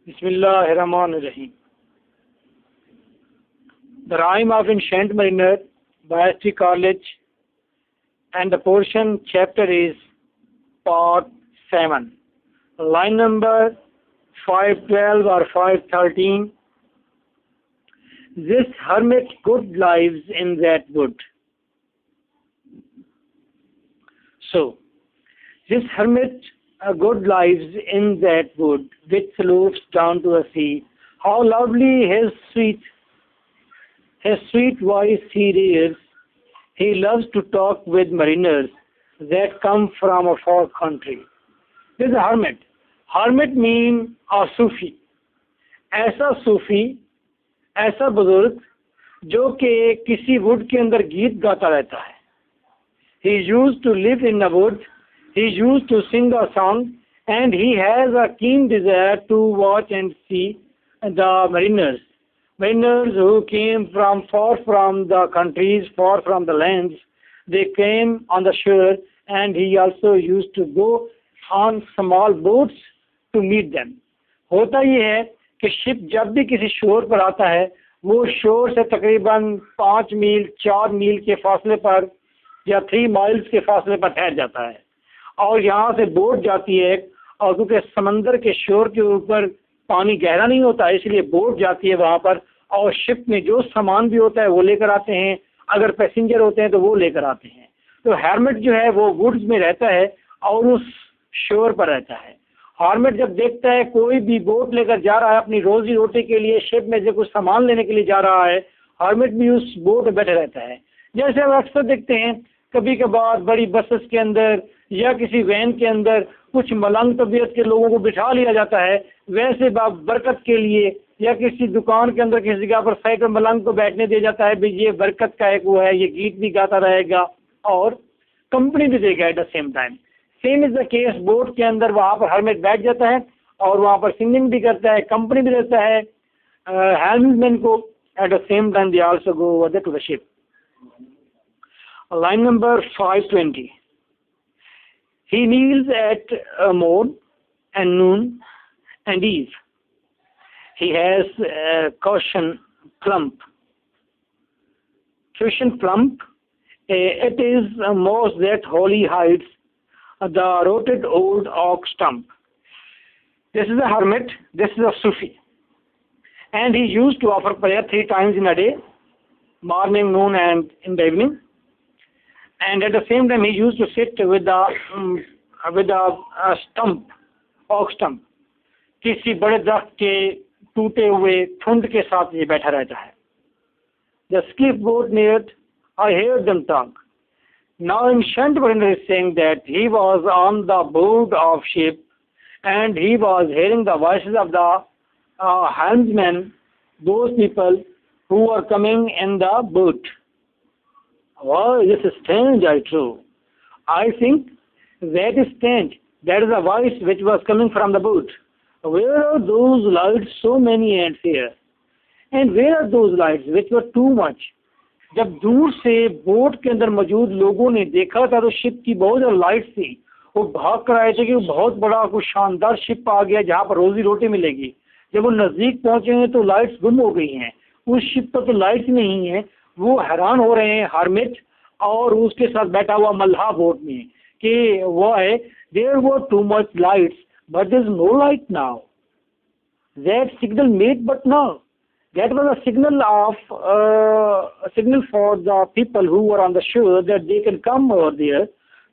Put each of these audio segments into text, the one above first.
Bismillahirrahmanirrahim. The Rime of Ancient Mariner by Ode Coleridge, and the portion chapter is part 7. Line number 512 or 513. This hermit good lives in that wood. So, this hermit good lives in that wood which slopes down to the sea. How lovely his sweet voice he rears. He loves to talk with mariners that come from a far country. This is a hermit. Hermit means a Sufi. ऐसा सूफी, ऐसा बुजुर्ग जो कि किसी would के अंदर गीत गाता रहता है. He used to live in a wood. He used to sing a song, and he has a keen desire to watch and see the mariners who came from far from the countries, far from the lands. They came on the shore, and he also used to go on small boats to meet them. होता ये है कि ship जब भी किसी शोर पर आता है, वो शोर से तकरीबन 5 मील 4 मील के फासले पर या 3 माइल्स के फासले पर ठहर जाता है, और यहाँ से बोट जाती है. और क्योंकि समंदर के शोर के ऊपर पानी गहरा नहीं होता, इसलिए बोट जाती है वहाँ पर, और शिप में जो सामान भी होता है वो लेकर आते हैं. अगर पैसेंजर होते हैं तो वो लेकर आते हैं. तो हर्मिट जो है वो वुड्स में रहता है और उस शोर पर रहता है. हर्मिट जब देखता है कोई भी बोट लेकर जा रहा है अपनी रोजी रोटी के लिए, शिप में से कुछ सामान लेने के लिए जा रहा है, हर्मिट भी उस बोट में बैठे रहता है. जैसे हम अक्सर देखते हैं कभी कभार बड़ी बसेस के अंदर या किसी वैन के अंदर कुछ मलंग तबीयत के लोगों को बिठा लिया जाता है, वैसे बरकत के लिए या किसी दुकान के अंदर किसी जगह पर साइड पर मलंग को बैठने दिया जाता है. भाई ये बरकत का एक वो है, ये गीत भी गाता रहेगा और कंपनी भी देगा eight the same time. Same is the case boat के अंदर वहाँ पर हर्मिट बैठ जाता है और वहाँ पर सिंगिंग भी करता है, कंपनी भी देता है हेल्मसमैन को. At the same time they also go over to the ship. Line number 520. He kneels at morn and noon and eve. He has cushion plump. Cushion plump. It is moss that wholly hides the rotted old oak stump. This is a hermit. This is a Sufi. And he used to offer prayer 3 times in a day, morning, noon, and in the evening. And at the same time, he used to sit with a stump, oak stump. किसी बड़े दरख्त के टूटे हुए ठुंड के साथ ये बैठा रहता है. The skiff boat neared. I heard them talk. Now ancient mariner is saying that he was on the board of ship, and he was hearing the voices of the helmsmen, those people who were coming in the boat. Why, this is strange, I true. I think that is strange. That is a voice which was coming from the boat. Where are those lights, so many ants here? And where are those lights which were too much? जब दूर से boat के अंदर मौजूद लोगों ने देखा था तो शिप की बहुत ज़्यादा लाइट्स थी. वो भाग कर आए थे कि बहुत बड़ा कुछ शानदार शिप आ गया जहाँ पर रोजी रोटी मिलेगी. जब वो नज़दीक पहुँचे हैं तो लाइट्स गुम हो गई हैं. उस शिप पर तो लाइट्स नहीं है. वो हैरान हो रहे हैं हर्मिट और उसके साथ बैठा हुआ मल्हा बोट में कि वो है there were too much lights but there is no light now. That signal made but now that was a signal for the people who were on the shore that they can come over there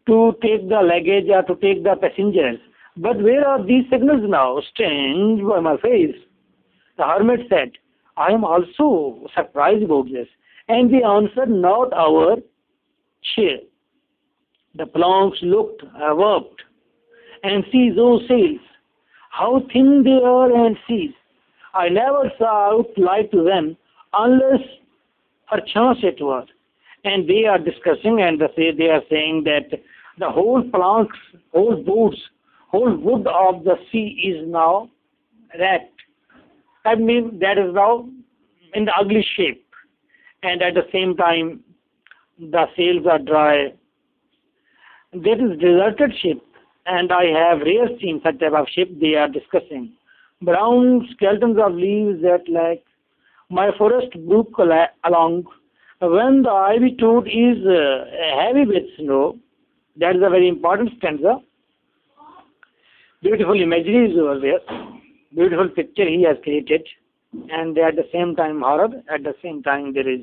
to take the luggage or to take the passengers. But where are these signals now? Strange by my face. The hermit said, I am also surprised about this. And they answered, not our share. The planks looked warped, and see those sails, how thin they are and seas. I never saw light to them unless perchance it was. And they are discussing and they are saying that the whole planks, whole boats, whole wood of the sea is now wrecked. I mean, that is now in the ugly shape. And at the same time, the sails are dry. That is deserted ship, and I have rarely seen such type of ship. They are discussing. Brown skeletons of leaves that like my forest brook along. When the ivy toad is heavy with snow, that is a very important stanza. Beautiful imagery is over there. Beautiful picture he has created. And at the same time horror, at the same time there is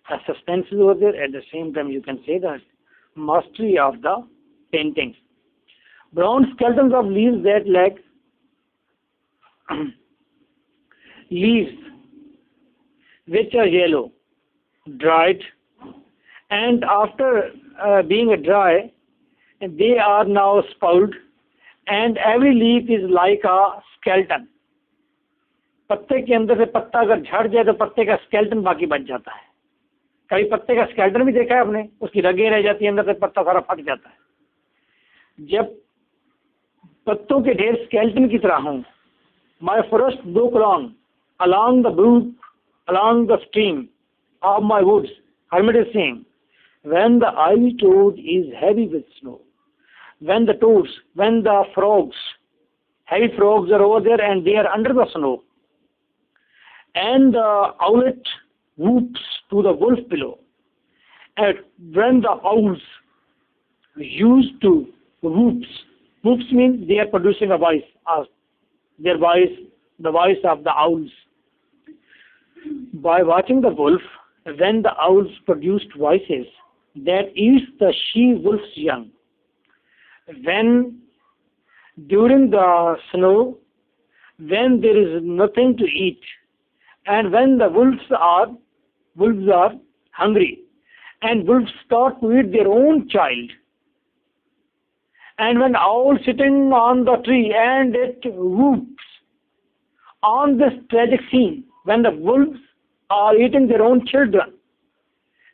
a suspense is over there, at the same time you can say that mastery of the paintings. Brown skeletons of leaves that like leaves which are yellow, dried, and after being dry, they are now spoiled, and every leaf is like a skeleton. पत्ते के अंदर से पत्ता अगर झड़ जाए तो पत्ते का स्केलेटन बाकी बच जाता है. कभी पत्ते का स्केलेटन भी देखा है आपने, उसकी रगें रह जाती है, अंदर से पत्ता सारा फट जाता है. जब पत्तों के ढेर स्केलेटन की तरह हों, my forest broke along the brook, along the stream of my woods. Hermit is saying, when the ivy toad is heavy with snow, when the frogs, heavy frogs are over there and they are under the snow, and the owlet whoops to the wolf below, and when the owls used to whoops means they are producing a voice, their voice, the voice of the owls. By watching the wolf, when the owls produced voices, that eats the she-wolf's young. When during the snow, when there is nothing to eat, and when the wolves are hungry, and wolves start to eat their own child, and when owl sitting on the tree and it whoops on this tragic scene, when the wolves are eating their own children,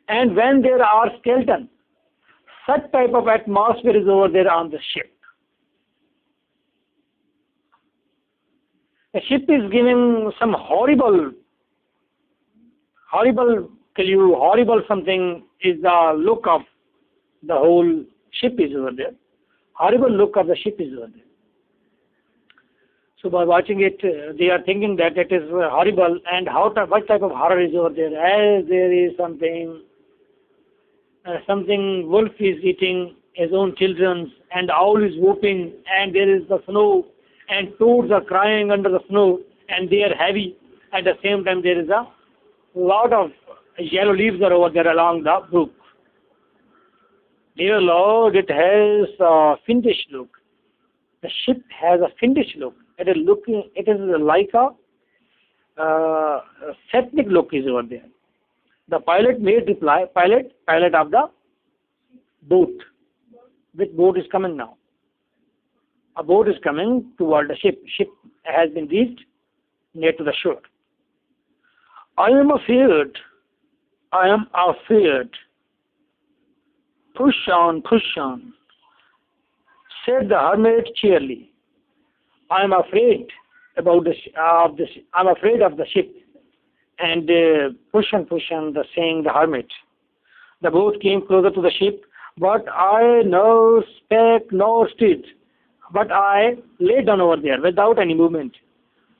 and when there are skeletons, such type of atmosphere is over there on the ship. The ship is giving some horrible clue, horrible something is the look of the whole ship is over there. Horrible look of the ship is over there. So by watching it, they are thinking that it is horrible, and what type of horror is over there? As there is something wolf is eating his own children, and owl is whooping, and there is the snow, and toads are crying under the snow, and they are heavy. At the same time, there is a lot of yellow leaves are over there along the brook. Dear Lord, it has a fiendish look. The ship has a fiendish look. It is like a satanic look is over there. The pilot made reply, pilot of the boat. Which boat is coming now? A boat is coming toward the ship. Ship has been reached near to the shore. I am afraid. Push on, said the hermit cheerily. I am afraid of the ship. And push on, saying the hermit. The boat came closer to the ship, but I nor spake nor stirred. But I lay down over there without any movement.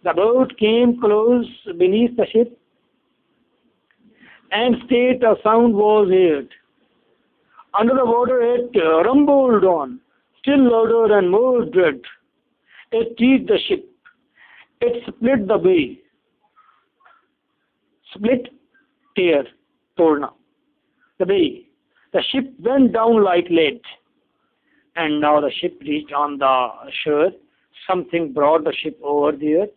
The boat came close beneath the ship, and stayed a sound was heard. Under the water it rumbled on, still louder and more dread. It teased the ship. It split the bay. Split, tear, torna. The bay. The ship went down like lead. And now the ship reached on the shore. Something brought the ship over there.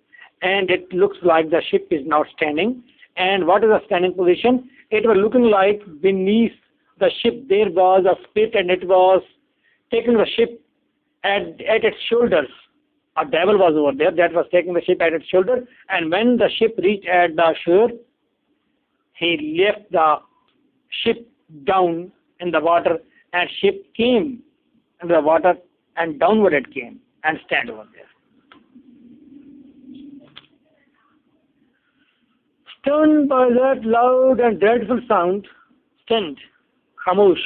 And it looks like the ship is now standing. And what is the standing position? It was looking like beneath the ship there was a split, and it was taking the ship at its shoulders. A devil was over there that was taking the ship at its shoulder. And when the ship reached at the shore, he left the ship down in the water, and ship came in the water, and downward it came and stand over there. Stunned by that loud and dreadful sound, stand, khamosh.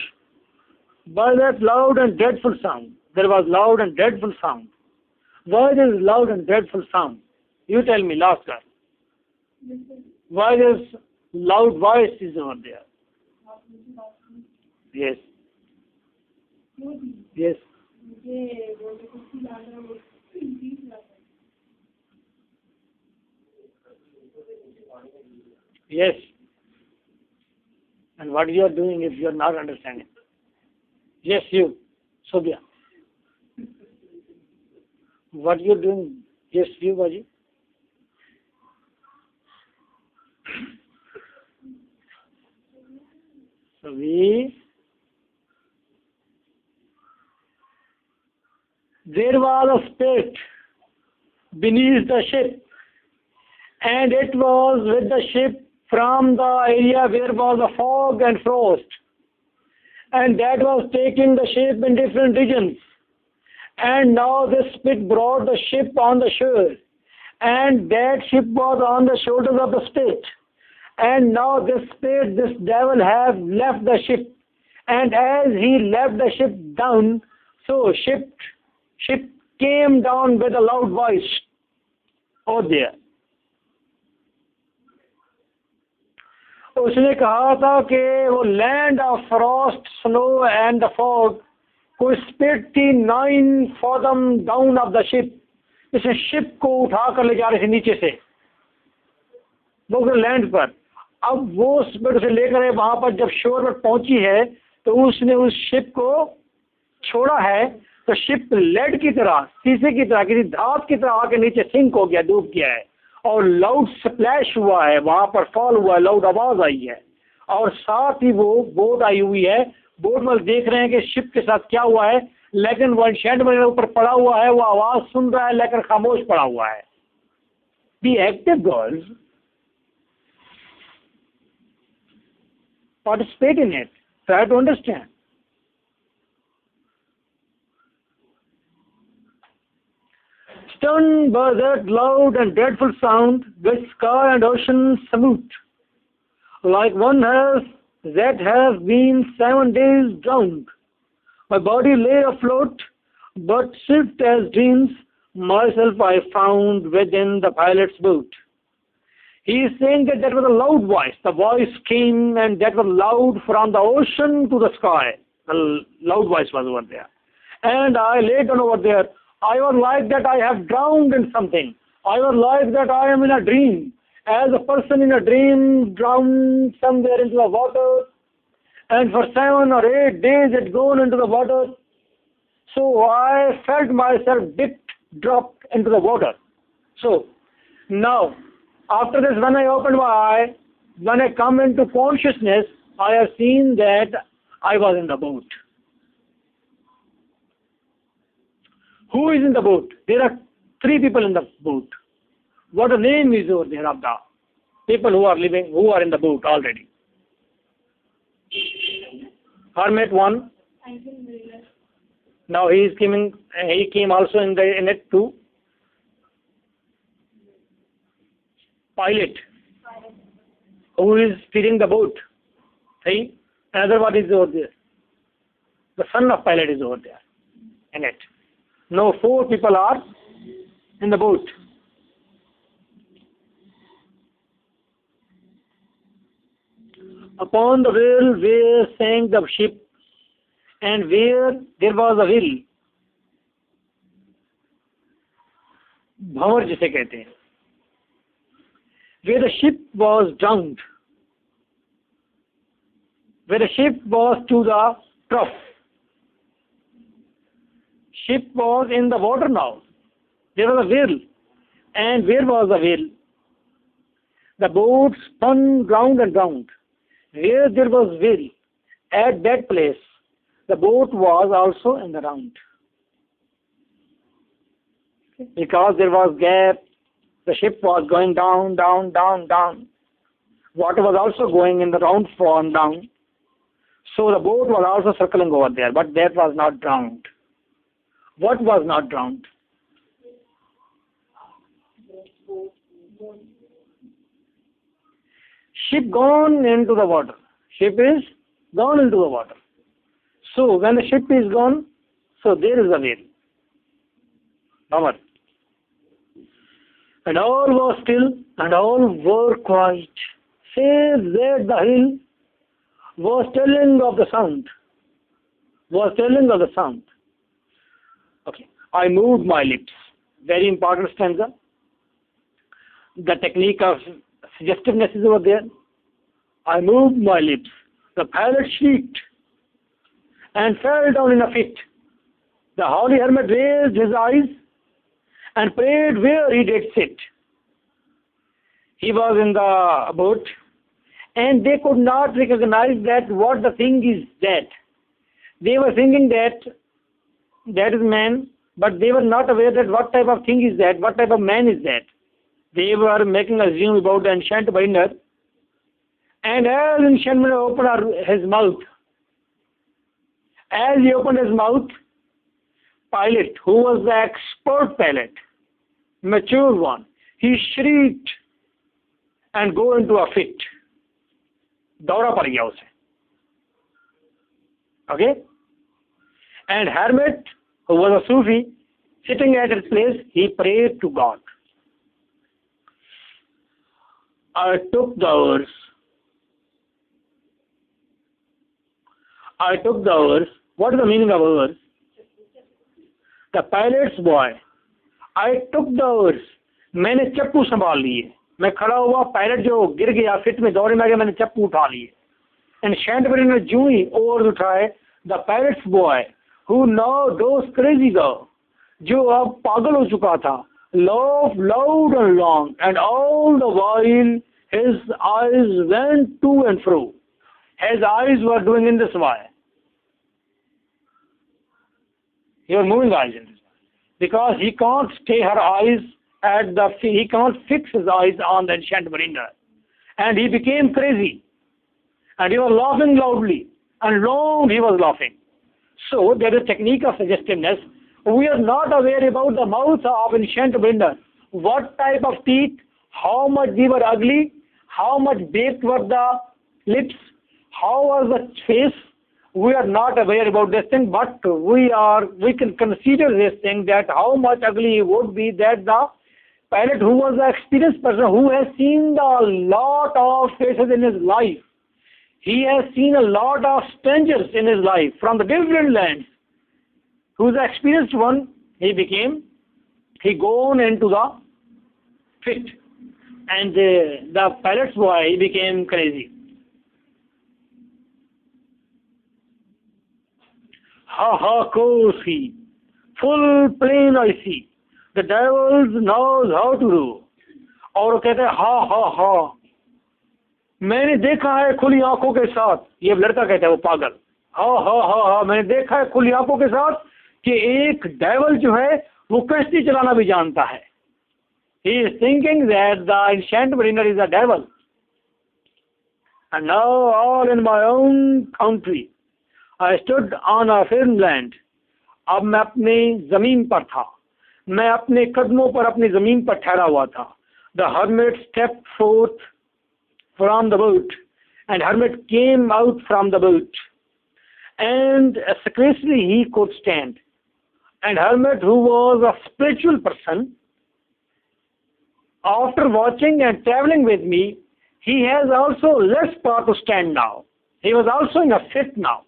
By that loud and dreadful sound, there was loud and dreadful sound. Why there is loud and dreadful sound? You tell me, last guy. Why there is loud voices over there? Yes. Yes. Yes. And what you are doing if you are not understanding? Yes, you. Sobia. What you are doing? Yes, you, Baji. So there was a spit beneath the ship, and it was with the ship from the area where was a fog and frost, and that was taking the ship in different regions. And now this spit brought the ship on the shore, and that ship was on the shoulders of the spit. And now this spit, this devil have left the ship, and as he left the ship down, so ship came down with a loud voice. Oh there. उसने कहा था कि वो land of Frost snow and the fog को spit थी 9 fathom down of the ship. इसे ship को उठा कर ले जा रहे थे नीचे से वो लैंड पर. अब वो स्पिट से लेकर वहां पर जब शोर पर पहुंची है तो उसने उस शिप को छोड़ा है, तो शिप लेड की तरह, शीशे की तरह, किसी धात की तरह आके नीचे सिंक हो गया, डूब गया है. और लाउड स्प्लैश हुआ है, वहां पर फॉल हुआ है, लाउड आवाज आई है. और साथ ही वो बोट आई हुई है. बोट में देख रहे हैं कि शिप के साथ क्या हुआ है, लेकिन वो एन्शेंटमेंट ऊपर पड़ा हुआ है, वो आवाज सुन रहा है लेकिन खामोश पड़ा हुआ है. Be active girls, participate in it, try to understand. Stunned by that loud and dreadful sound, which sky and ocean salute, like one that has been 7 days drowned. My body lay afloat, but swift as dreams, myself I found within the pilot's boat. He is saying that that was a loud voice. The voice came and that was loud from the ocean to the sky. A loud voice was over there. And I lay down over there. I was like that I have drowned in something. I was like that I am in a dream. As a person in a dream drowned somewhere into the water. And for 7 or 8 days it gone into the water. So I felt myself dropped into the water. So now, after this, when I opened my eye, when I come into consciousness, I have seen that I was in the boat. Who is in the boat? There are 3 people in the boat. What the name is over there of the people who are living, who are in the boat already? Hermit 1. Now he came also in it too. Pilot, who is steering the boat. See? Another one is over there. The son of pilot is over there in it. No, 4 people are in the boat. Upon the wheel where sank the ship, and where there was a wheel, भंवर जिसे कहते हैं, where the ship was drowned, where the ship was to the trough. Ship was in the water now. There was a wheel. And where was the wheel? The boat spun round and round. Where there was wheel, at that place, the boat was also in the round. Because there was gap, the ship was going down, down, down, down. Water was also going in the round form down. So the boat was also circling over there, but that was not drowned. What was not drowned? Ship gone into the water. Ship is gone into the water. So when the ship is gone, so there is a whale. Bhavar. And all was still, and all were quiet, save that the hill was telling of the sound. Was telling of the sound. Okay. I moved my lips. Very important stanza. The technique of suggestiveness is over there. I moved my lips. The pilot shrieked and fell down in a fit. The holy hermit raised his eyes and prayed where he did sit. He was in the boat, and they could not recognize that what the thing is that. They were thinking that is man, but they were not aware that what type of thing is that, what type of man is that. They were making a assume about the ancient mariner, and as ancient mariner opened his mouth, as he opened his mouth, pilot, who was the expert pilot, mature one, he shrieked and go into a fit. दौरा पड़ गया उसे. Okay? And hermit, who was a Sufi, sitting at his place, he prayed to God. I took the oars. What is the meaning of oars? The pilot's boy. I took the oars. मैंने चप्पू संभाल लिए. मैं खड़ा हुआ, pilot जो गिर गया फिट में दौरे में आ गया, मैंने चप्पू उठा लिए. एंड शैंट ने जूं ही ओवर उठाए, the pilots boy who now dose crazy girl, जो अब पागल हो चुका था, laughed loud and long, and all the while his eyes went to and fro. His eyes were doing in this way. He was moving eyes in this way. Because he can't stay her eyes he can't fix his eyes on the ancient mariner. And he became crazy. And he was laughing loudly. And long he was laughing. So there is a technique of suggestiveness. We are not aware about the mouth of ancient mariner. What type of teeth, how much they were ugly, how much baked were the lips, how was the face. We are not aware about this thing, but we can consider this thing, that how much ugly it would be, that the pilot, who was an experienced person, who has seen a lot of faces in his life, he has seen a lot of strangers in his life from the different lands. Who is the experienced one, he gone into the fit, and the pilot's boy, he became crazy. Ha ha, course he, full plain I see, the devil knows how to do. और वो कहते हैं हा हा हा, मैंने देखा है खुली आंखों के साथ, ये लड़का कहता है वो पागल, हा हा हा हा, मैंने देखा है खुली आंखों के साथ कि एक डेविल जो है वो कश्ती चलाना भी जानता है. He is thinking that the ancient mariner is a devil. And now all in my own country, I stood on a firm land. अब मैं अपनी जमीन पर था, मैं अपने कदमों पर अपनी जमीन पर ठहरा हुआ था. The hermit stepped forth from the boat, and hermit came out from the boat, and scarcely he could stand. And hermit, who was a spiritual person, after watching and traveling with me, he has also less power to stand now. He was also in a fit now.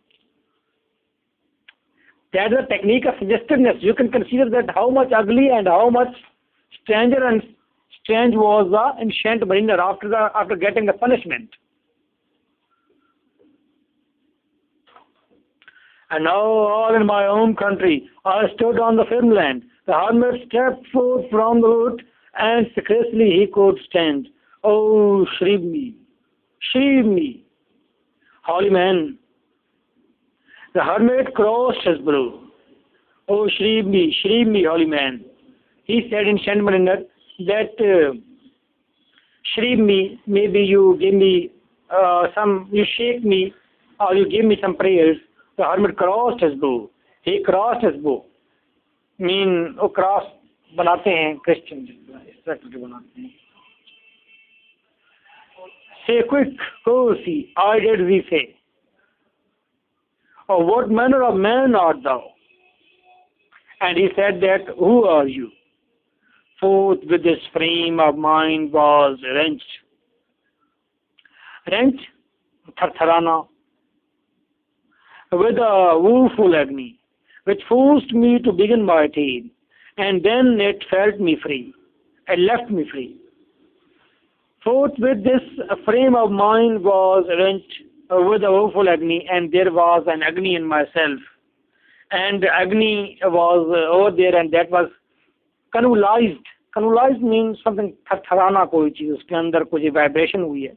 That is a technique of suggestiveness. You can consider that how much ugly and how much strange was the ancient mariner after getting the punishment. And now all in my own country, I stood on the firm land. The hermit stepped forth from the boat, and scarcely he could stand. Oh, shriek me, holy man. The hermit crossed his brow. Oh, shriek me, holy man. He said in ancient mariner that shriek me, maybe you give me you shake me, or you give me some prayers. The hermit crossed his bow. He crossed his bow. वो cross बनाते हैं Christian, इस तरह के बनाते हैं. Say quick, go see, I did we say. Oh, what manner of man art thou? And he said that, who are you? Forth with this frame of mind was wrenched, thartharana, with a woeful agony, which forced me to begin my tale, and then it felt me free, and left me free. Forth with this frame of mind was wrenched with a woeful agony, and there was an agony in myself, and the agony was over there, and that was convulsed. Convulsed means something thartharana कोई चीज उसके अंदर कुछ vibration हुई है.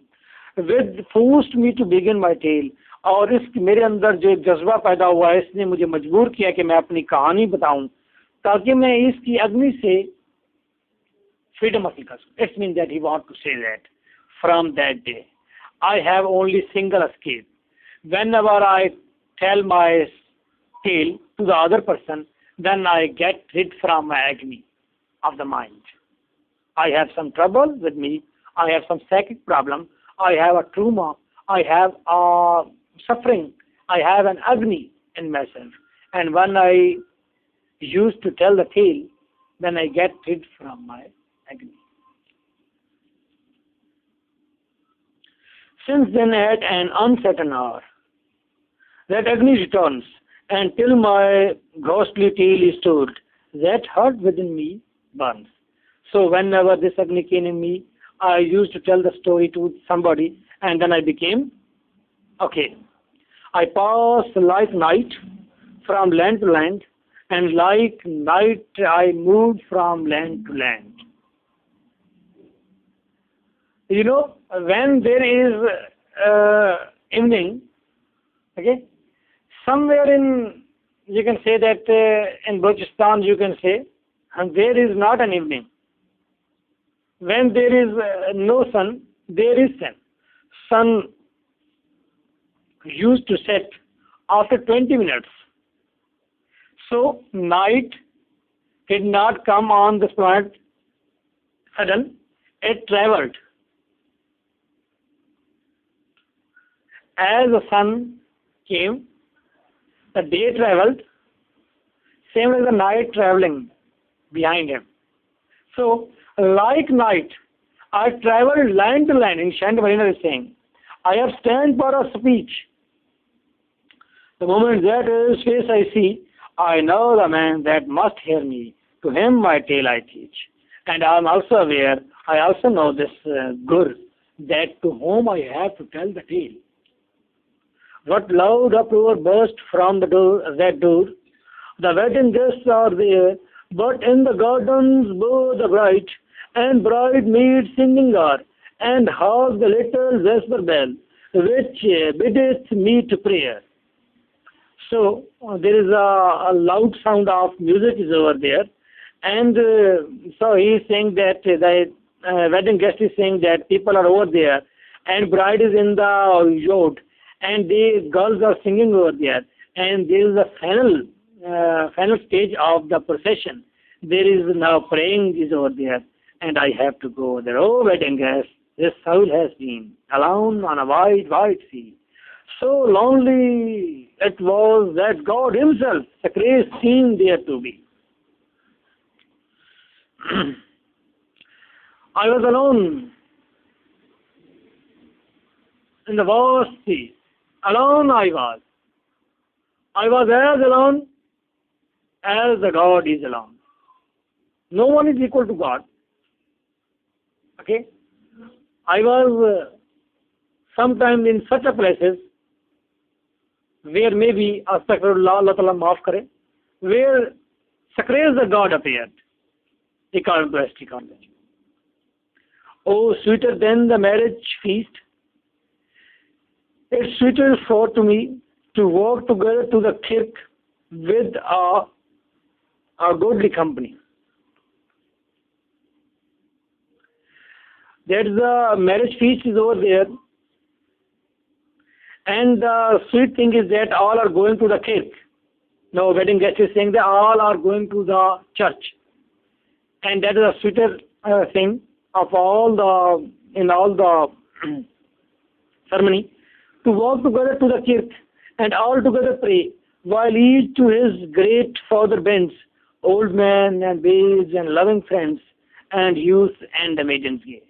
With forced me to begin my tale, और इस मेरे अंदर जो एक जज्बा पैदा हुआ है इसने मुझे मजबूर किया कि मैं अपनी कहानी बताऊं ताकि मैं इसकी अग्नि से freedom हासिल कर सकूं. It means that he want to say that from that day I have only single escape. Whenever I tell my tale to the other person, then I get rid from my agony of the mind. I have some trouble with me, I have some psychic problem, I have a trauma, I have a suffering, I have an agony in myself. And when I used to tell the tale, then I get rid from my agony. Since then at an uncertain hour, that agony returns, and till my ghostly tale is told, that heart within me burns. So whenever this agony came in me, I used to tell the story to somebody, and then I became okay. I passed like night from land to land, and like night I moved from land to land. You know, when there is evening, okay, somewhere in, you can say that in Balochistan you can say, and there is not an evening. When there is no sun, there is sun. Sun used to set after 20 minutes. So night did not come on this planet sudden, it traveled. As the sun came, the day traveled, same as the night traveling behind him. So, like night, I traveled land to land. In Shant Mariner is saying, I have stand for a speech. The moment that his face I see, I know the man that must hear me. To him my tale I teach. And I am also aware, I also know this Gur, that to whom I have to tell the tale. What loud uproar burst from the door, that door. The wedding guests are there, but in the gardens bow the bride, and bridesmaids singing are, and hark the little vesper bell, which biddeth me to prayer. So there is a loud sound of music is over there, and so he is saying that the wedding guest is saying that people are over there, and bride is in the yacht, and the girls are singing over there, and there is a final stage of the procession. There is now praying is over there, and I have to go there. Oh, wedding guest, this soul has been alone on a wide, wide sea. So lonely it was that God himself, the grace seemed there to be. I was alone in the vast sea. Alone I was. I was as alone as the God is alone. No one is equal to God. Okay? I was sometime in such a places where maybe Astaghfirullah, Allah Ta'ala maaf kare, where sacred the God appeared. He can't bless, he can't bless. Oh, sweeter than the marriage feast, it's sweeter for to me to walk together to the kirk with a goodly company. There's a marriage feast is over there, and the sweet thing is that all are going to the kirk. No, wedding guest is saying that all are going to the church, and that is a sweeter thing of all the in all the ceremony, to walk together to the kirk and all together pray, while each to his great father bends, old men and babes and loving friends, and youth and the maidens gay.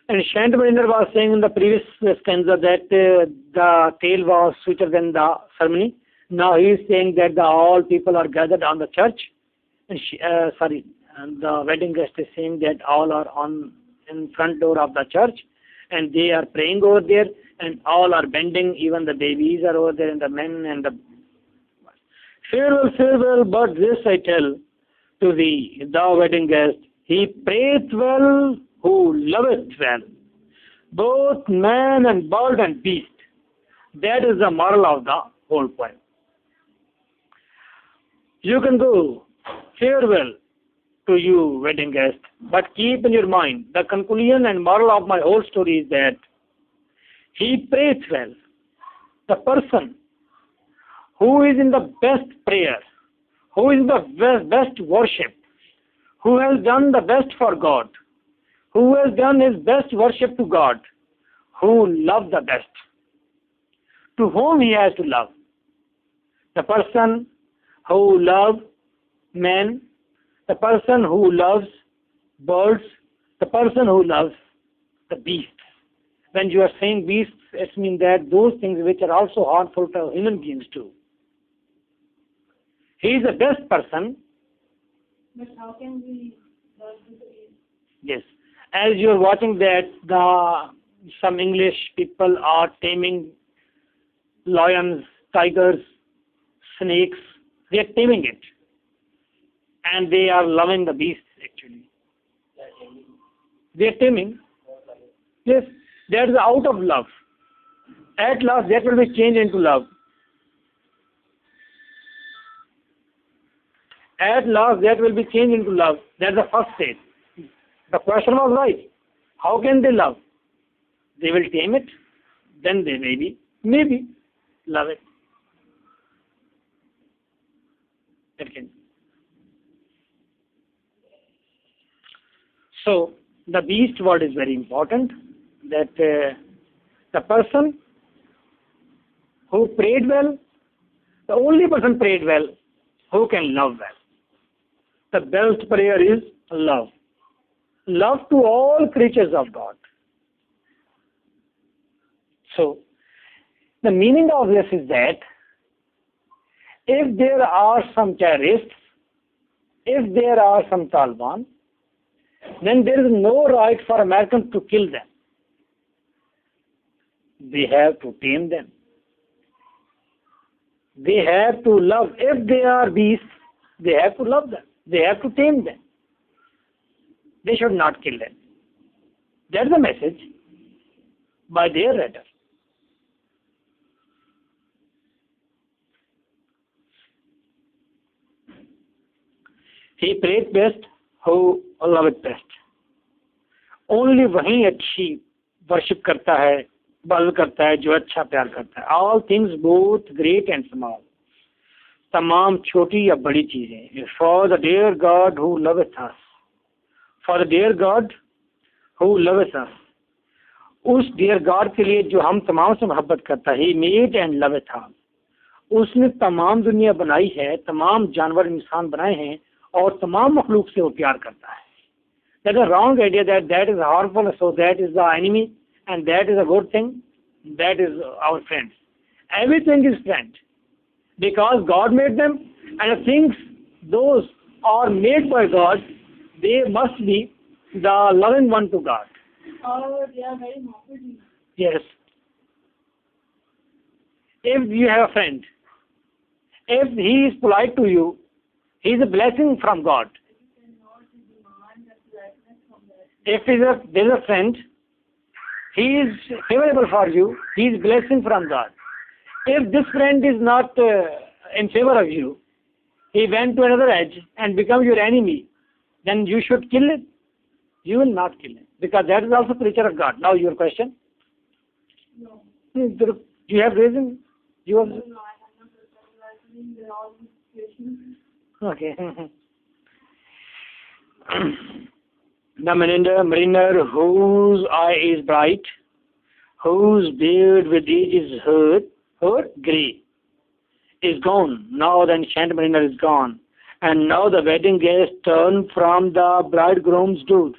And Shantmariner was saying in the previous stanza that the tale was sweeter than the ceremony. Now he is saying that all people are gathered on the church. And and the wedding guest is saying that all are in front door of the church, and they are praying over there, and all are bending. Even the babies are over there, and the men and the farewell, farewell. But this I tell to thee, thou wedding guest, he prayeth well who loveth well, both man and bird and beast. That is the moral of the whole poem. You can go, farewell to you, wedding guest, but keep in your mind, the conclusion and moral of my whole story is that he prays well. The person who is in the best prayer, who is the best worship, who has done the best for God, who has done his best worship to God, who loves the best, to whom he has to love. The person who loves men, the person who loves birds, the person who loves the beasts. When you are saying beasts, it means that those things which are also harmful to human beings too. He is the best person. But how can we learn to be? Yes. As you are watching that, some English people are taming lions, tigers, snakes. They are taming it. And they are loving the beasts actually. They are taming. Yes. That is out of love. At last that will be changed into love. At last that will be changed into love. That's the first stage. The question was right. How can they love? They will tame it. Then they maybe love it. That can. So the beast word is very important. That the person who prayed well, the only person prayed well, who can love well. The best prayer is love. Love to all creatures of God. So, the meaning of this is that if there are some terrorists, if there are some Taliban, then there is no right for Americans to kill them. They have to tame them. They have to love. If they are beasts, they have to love them. They have to tame them. They should not kill them. That's the message by their writer. He prayed best who loveth best. Only वही अच्छी worship करता है, बल करता है जो अच्छा प्यार करता है. All things both great and small. तमाम छोटी या बड़ी चीजें. For the dear God who loveth us. For the dear God who loveth us. उस dear God के लिए जो हम तमाम से मोहब्बत करता है. He made and loveth us. उसने तमाम दुनिया बनाई है, तमाम जानवर इंसान बनाए हैं और तमाम मखलूक से वो प्यार करता है. That is a wrong idea that is harmful, so that is the enemy and that is a good thing. That is our friends. Everything is friend. Because God made them, and the things those are made by God, they must be the loving one to God. Or they are very morbid. Yes. If you have a friend, if he is polite to you, he is a blessing from God. If there is a friend, he is favorable for you, he is blessing from God. If this friend is not in favor of you, he went to another edge and become your enemy, then you should kill it. You will not kill it, because that is also creature of God. Now your question? No. You have reason? You have... No, I have not realized in all these situations. Okay. The mariner whose eye is bright, whose beard with age is grey, is gone. Now the enchant mariner is gone, And now the wedding guest turned from the bridegroom's door.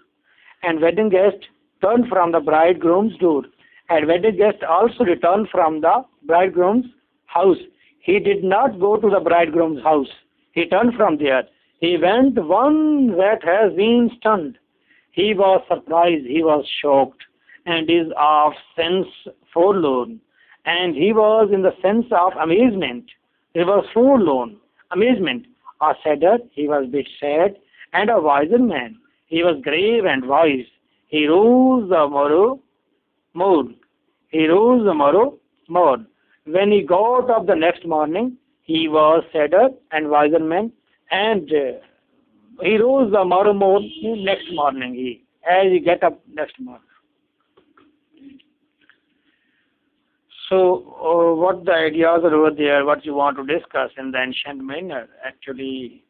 And wedding guest turned from the bridegroom's door. And wedding guest also returned from the bridegroom's house. He did not go to the bridegroom's house. He turned from there. He went one that has been stunned. He was surprised, he was shocked, and is of sense forlorn. And he was in the sense of amazement. He was forlorn, amazement. A sadder, he was a bit sad, and a wiser man. He was grave and wise. He rose the morrow morn. He rose the morrow morn. When he got up the next morning, he was sadder and wiser man, and he rose the morrow morn next morning. As he get up next morning. So, what the ideas are over there, what you want to discuss in the ancient manner? Actually,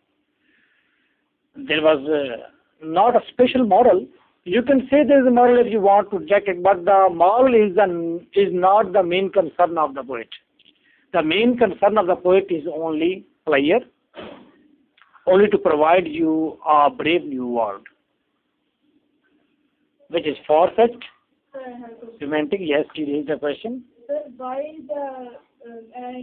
there was not a special moral. You can say there is a moral if you want to check it, but the moral is not the main concern of the poet. The main concern of the poet is only pleasure, only to provide you a brave new world, which is far-fetched, Sir, I have a question. romantic. Yes, you raised the question. Sir, why the